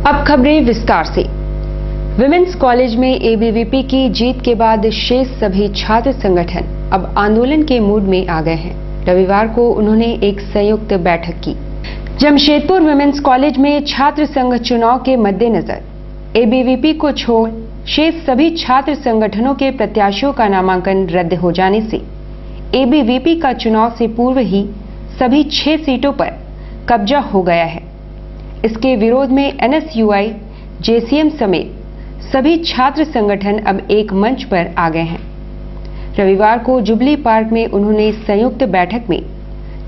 अब खबरें विस्तार से। विमेंस कॉलेज में एबीवीपी की जीत के बाद शेष सभी छात्र संगठन अब आंदोलन के मूड में आ गए हैं। रविवार को उन्होंने एक संयुक्त बैठक की। जमशेदपुर विमेंस कॉलेज में छात्र संघ चुनाव के मद्देनजर एबीवीपी को छोड़ शेष सभी छात्र संगठनों के प्रत्याशियों का नामांकन रद्द हो जाने से एबीवीपी का चुनाव से पूर्व ही सभी 6 सीटों पर कब्जा हो गया है। इसके विरोध में एनएसयूआई, जेसीएम समेत सभी छात्र संगठन अब एक मंच पर आ गए हैं। रविवार को जुबली पार्क में उन्होंने संयुक्त बैठक में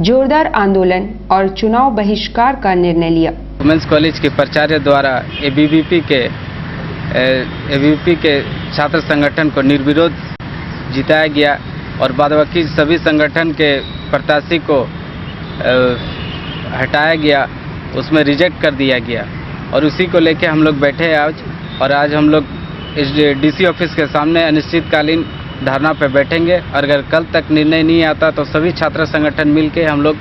जोरदार आंदोलन और चुनाव बहिष्कार का निर्णय लिया। वुमेन्स कॉलेज के प्राचार्य द्वारा एबीवीपी के छात्र संगठन को निर्विरोध जिताया गया और बाद बाकी सभी संगठन के प्रत्याशी को हटाया गया, उसमें रिजेक्ट कर दिया गया और उसी को लेके हम लोग बैठे हैं आज हम लोग इस डीसी ऑफिस के सामने अनिश्चितकालीन धरना पे बैठेंगे और अगर कल तक निर्णय नहीं आता तो सभी छात्र संगठन मिलके हम लोग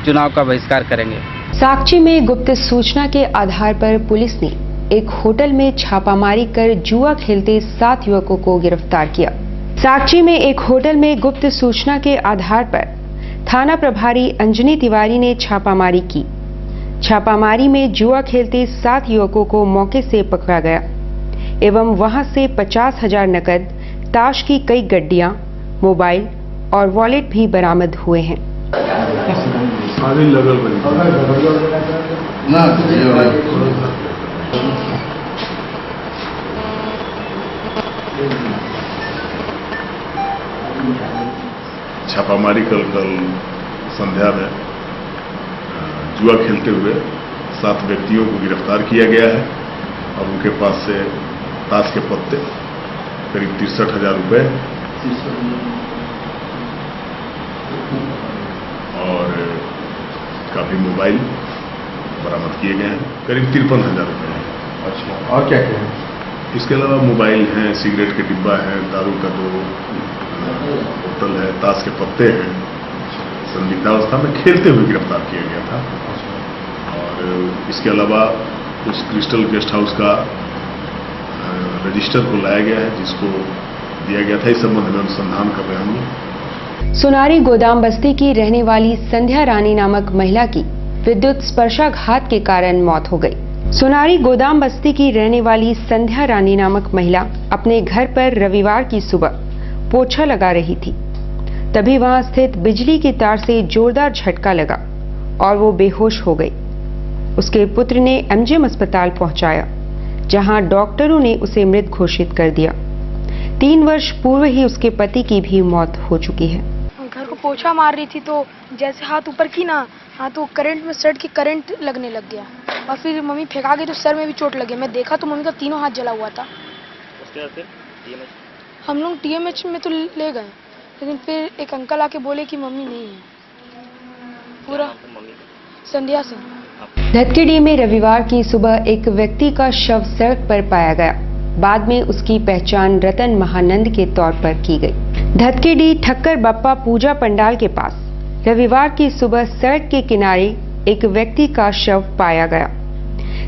चुनाव का बहिष्कार करेंगे। साक्ची में गुप्त सूचना के आधार पर पुलिस ने एक होटल में छापामारी कर जुआ खेलते 7 युवकों को गिरफ्तार किया। साक्ची में एक होटल में गुप्त सूचना के आधार पर थाना प्रभारी अंजनी तिवारी ने छापामारी की। छापामारी में जुआ खेलते 7 युवकों को मौके से पकड़ा गया एवं वहां से 50,000 नकद, ताश की कई गड्डियां, मोबाइल और वॉलेट भी बरामद हुए हैं। छापामारी कल संध्या में जुआ खेलते हुए 7 व्यक्तियों को गिरफ्तार किया गया है और उनके पास से ताश के पत्ते करीब 63,000 रुपये और काफी मोबाइल बरामद किए गए हैं, करीब 53,000 रुपये हैं। अच्छा, और क्या क्या है? इसके अलावा मोबाइल हैं, सिगरेट के डिब्बा है, दारू का 2 बोतल है, ताश के पत्ते हैं। संदिग्धावस्था में खेलते हुए गिरफ्तार किया गया था और इसके अलावा उस क्रिस्टल गेस्ट हाउस का रजिस्टर को लाया गया है जिसको दिया गया था। इस संबंध में अनुसंधान कर रहे हैं हम लोग। सोनारी गोदाम बस्ती की रहने वाली संध्या रानी नामक महिला की विद्युत स्पर्शाघात के कारण मौत हो गई। सोनारी गोदाम बस्ती की रहने वाली संध्या रानी नामक महिला अपने घर पर रविवार की सुबह पोछा लगा रही थी, तभी वहां स्थित बिजली की तार से जोरदार झटका लगा और वो बेहोश हो गई। उसके पुत्र ने एमजीएम अस्पताल पहुंचाया, जहां डॉक्टरों ने उसे मृत घोषित कर दिया। 3 वर्ष पूर्व ही उसके पति की भी मौत हो चुकी है। घर को पोछा मार रही थी तो जैसे हाथ ऊपर की ना, हाथ तो करंट में शर्ट की करंट लगने लग गया और फिर मम्मी फेंका गई तो सर में भी चोट लगी। मैं देखा तो मम्मी का तीनों हाथ जला हुआ था। उसके बाद फिर हम लोग टीएमएच में तो ले गए, लेकिन फिर एक अंकल आके बोले कि मम्मी नहीं है। पूरा संध्या सिंह। धतकेडी में रविवार की सुबह एक व्यक्ति का शव सड़क पर पाया गया। बाद में उसकी पहचान रतन महानंद के तौर पर की गई। धतकेडी ठक्कर बप्पा पूजा पंडाल के पास रविवार की सुबह सड़क के किनारे एक व्यक्ति का शव पाया गया।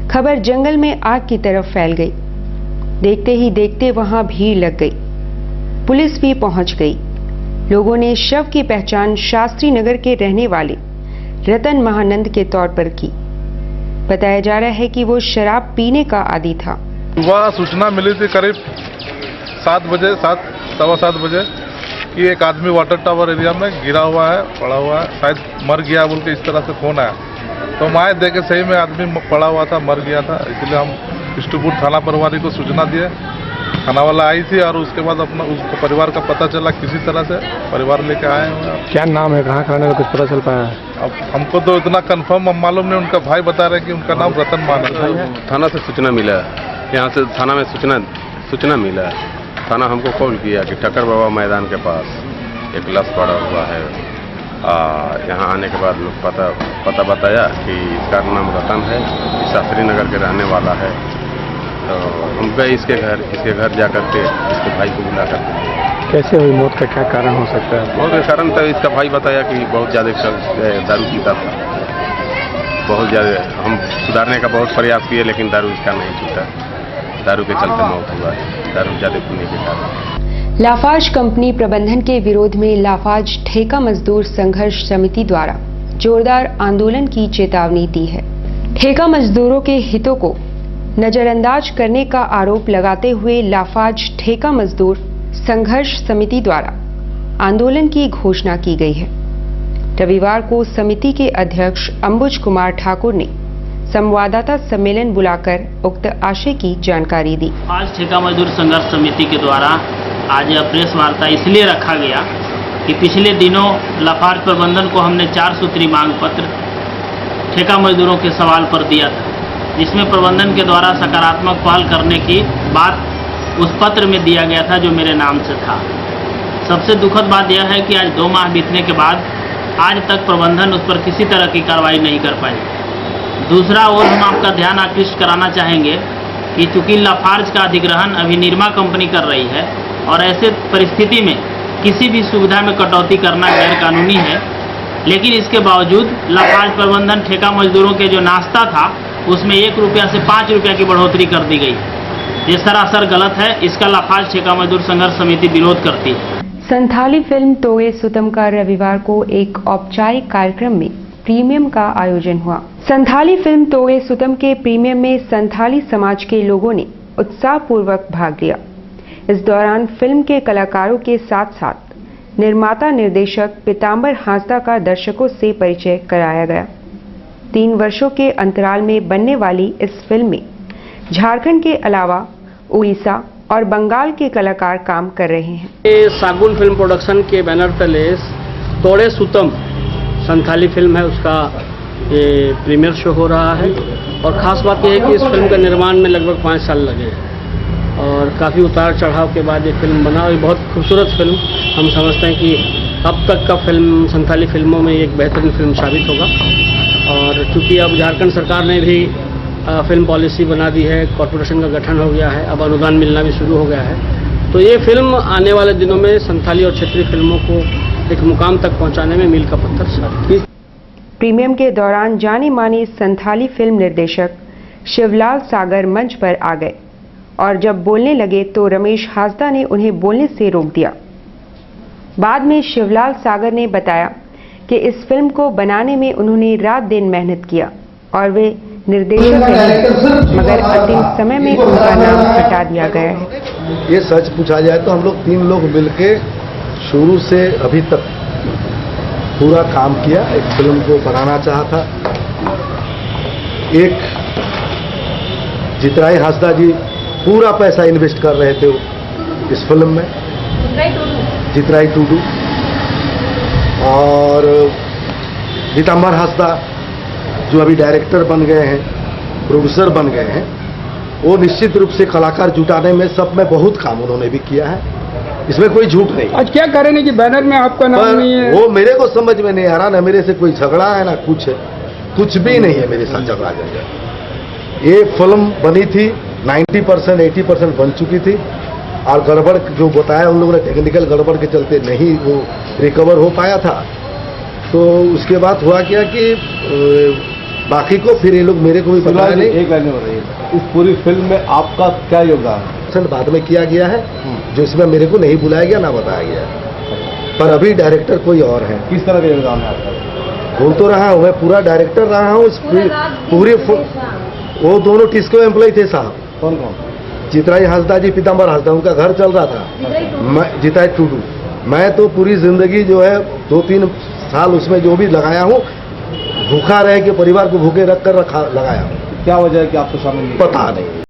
खबर जंगल में आग की तरफ फैल गई। देखते ही देखते वहां भीड़ लग गई। पुलिस भी पहुंच गई। लोगों ने शव की पहचान शास्त्री नगर के रहने वाले रतन महानंद के तौर पर की। बताया जा रहा है कि वो शराब पीने का आदी था। वह सूचना मिली थी करीब 7 बजे, 7-7:15 बजे कि एक आदमी वाटर टावर एरिया में गिरा हुआ है, पड़ा हुआ है, शायद मर गया बोल के इस तरह से फोन आया। तो मैं देखे सही में आदमी पड़ा हुआ था, मर गया था। इसलिए हम बिष्टुपुर थाना प्रभारी को सूचना दिए। थाना वाला आई थी और उसके बाद अपना उसको परिवार का पता चला, किसी तरह से परिवार लेके आए हैं। क्या नाम है, कहाँ खाने का कुछ पता चल पाया है? अब हमको तो इतना कंफर्म मालूम नहीं। उनका भाई बता रहे हैं कि उनका नाम रतन महानंद है। थाना से सूचना मिला है, यहाँ से थाना में सूचना मिला है। थाना हमको कॉल किया कि ठक्कर बाबा मैदान के पास एक लाश पड़ा हुआ है। यहाँ आने के बाद लोग पता बताया कि इसका नाम रतन है, शास्त्री नगर के रहने वाला है। तो हम गए इसके घर जा करके इसके भाई को बुला करके। कैसे हुई मौत का क्या कारण हो सकता है? मौत का कारण तो इसका भाई बताया कि बहुत ज़्यादा दारू पीता था, बहुत ज़्यादा हम सुधारने का बहुत प्रयास किए, लेकिन दारू इसका नहीं छूटा। दारू के चलते मौत हुआ है, दारू ज़्यादा पीने के कारण। लाफार्ज कंपनी प्रबंधन के विरोध में लाफार्ज ठेका मजदूर संघर्ष समिति द्वारा जोरदार आंदोलन की चेतावनी दी है। ठेका मजदूरों के हितों को नजरअंदाज करने का आरोप लगाते हुए लाफार्ज ठेका मजदूर संघर्ष समिति द्वारा आंदोलन की घोषणा की गई है। रविवार को समिति के अध्यक्ष अंबुज कुमार ठाकुर ने संवाददाता सम्मेलन बुलाकर उक्त आशय की जानकारी दी। आज ठेका मजदूर संघर्ष समिति के द्वारा आज यह प्रेस वार्ता इसलिए रखा गया कि पिछले दिनों लाफार्ज प्रबंधन को हमने 4 सूत्री मांग पत्र ठेका मजदूरों के सवाल पर दिया था, जिसमें प्रबंधन के द्वारा सकारात्मक पहल करने की बात उस पत्र में दिया गया था जो मेरे नाम से था। सबसे दुखद बात यह है कि आज 2 माह बीतने के बाद आज तक प्रबंधन उस पर किसी तरह की कार्रवाई नहीं कर पाई। दूसरा ओर हम आपका ध्यान आकृष्ट कराना चाहेंगे कि चूंकि लाफार्ज का अधिग्रहण अभी निरमा कंपनी कर रही है और ऐसे परिस्थिति में किसी भी सुविधा में कटौती करना गैर कानूनी है, लेकिन इसके बावजूद लाफार्ज प्रबंधन ठेका मजदूरों के जो नाश्ता था उसमें 1 रुपया से 5 रुपया की बढ़ोतरी कर दी गई। ये सरासर गलत है, इसका लाफार्ज ठेका मजदूर संघर्ष समिति विरोध करती है। संथाली फिल्म तोगे सुतम का रविवार को एक औपचारिक कार्यक्रम में प्रीमियम का आयोजन हुआ। संथाली फिल्म तोगे सुतम के प्रीमियम में संथाली समाज के लोगों ने उत्साहपूर्वक भाग लिया। इस दौरान फिल्म के कलाकारों के साथ साथ निर्माता निर्देशक पीताम्बर हांसदा का दर्शकों से परिचय कराया गया। 3 वर्षों के अंतराल में बनने वाली इस फिल्म में झारखंड के अलावा उड़ीसा और बंगाल के कलाकार काम कर रहे हैं। ये सागुन फिल्म प्रोडक्शन के बैनर तले तोड़े सुतम संथाली फिल्म है, उसका ये प्रीमियर शो हो रहा है। और ख़ास बात यह है कि इस फिल्म का निर्माण में लगभग 5 साल लगे हैं और काफ़ी उतार चढ़ाव के बाद ये फिल्म बना और बहुत खूबसूरत फिल्म। हम समझते हैं कि अब तक का फिल्म संथाली फिल्मों में एक बेहतरीन फिल्म साबित होगा। और चूँकि अब झारखंड सरकार ने भी फिल्म पॉलिसी बना दी है, कॉर्पोरेशन का गठन हो गया है, अब अनुदान मिलना भी शुरू हो गया है, तो ये फिल्म आने वाले दिनों में संथाली और क्षेत्रीय फिल्मों को एक मुकाम तक पहुंचाने में मील का पत्थर साबित। प्रीमियम के दौरान जानी मानी संथाली फिल्म निर्देशक शिवलाल सागर मंच पर आ गए और जब बोलने लगे तो रमेश हांसदा ने उन्हें बोलने से रोक दिया। बाद में शिवलाल सागर ने बताया कि इस फिल्म को बनाने में उन्होंने रात दिन मेहनत किया और वे निर्देशक नहीं, मगर अंतिम समय में उनका नाम हटा दिया गया है। ये सच पूछा जाए तो हम लोग 3 लोग मिलके शुरू से अभी तक पूरा काम किया। एक फिल्म को बनाना चाहा था। एक जितराई हांसदा जी पूरा पैसा इन्वेस्ट कर रहे थे इस फिल्म में, जितराई टूडू, और पीताम्बर हांसदा जो अभी डायरेक्टर बन गए हैं, प्रोड्यूसर बन गए हैं, वो निश्चित रूप से कलाकार जुटाने में सब में बहुत काम उन्होंने भी किया है, इसमें कोई झूठ नहीं। आज क्या कह रहे हैं कि बैनर में आपका नाम नहीं है? वो मेरे को समझ में नहीं आ रहा, ना मेरे से कोई झगड़ा है ना कुछ है, कुछ भी नहीं है मेरे साथ झगड़ा झगड़ा। ये फिल्म बनी थी 90% 80% बन चुकी थी और गड़बड़ जो बताया उन लोगों ने टेक्निकल गड़बड़ के चलते नहीं वो रिकवर हो पाया था। तो उसके बाद हुआ क्या कि बाकी को फिर ये लोग मेरे को भी बताया नहीं। एक लाइन में इस पूरी फिल्म में आपका क्या योगदान बाद में किया गया है, जो इसमें मेरे को नहीं बुलाया गया ना बताया गया, पर अभी डायरेक्टर कोई और है। किस तरह का योगदान है आपका? बोल तो रहा हूँ, मैं पूरा डायरेक्टर रहा हूँ पूरी। वो दोनों किसको एम्प्लॉय थे साहब? कौन कौन? जितराई हांसदा जी, पीताम्बर हांसदा, उनका घर चल रहा था। मैं जितराई टूडू, मैं तो पूरी जिंदगी जो है 2-3 साल उसमें जो भी लगाया हूँ, भूखा रह के परिवार को भूखे रख कर लगाया हूँ। क्या वजह है कि आपको शामिल नहीं? पता नहीं।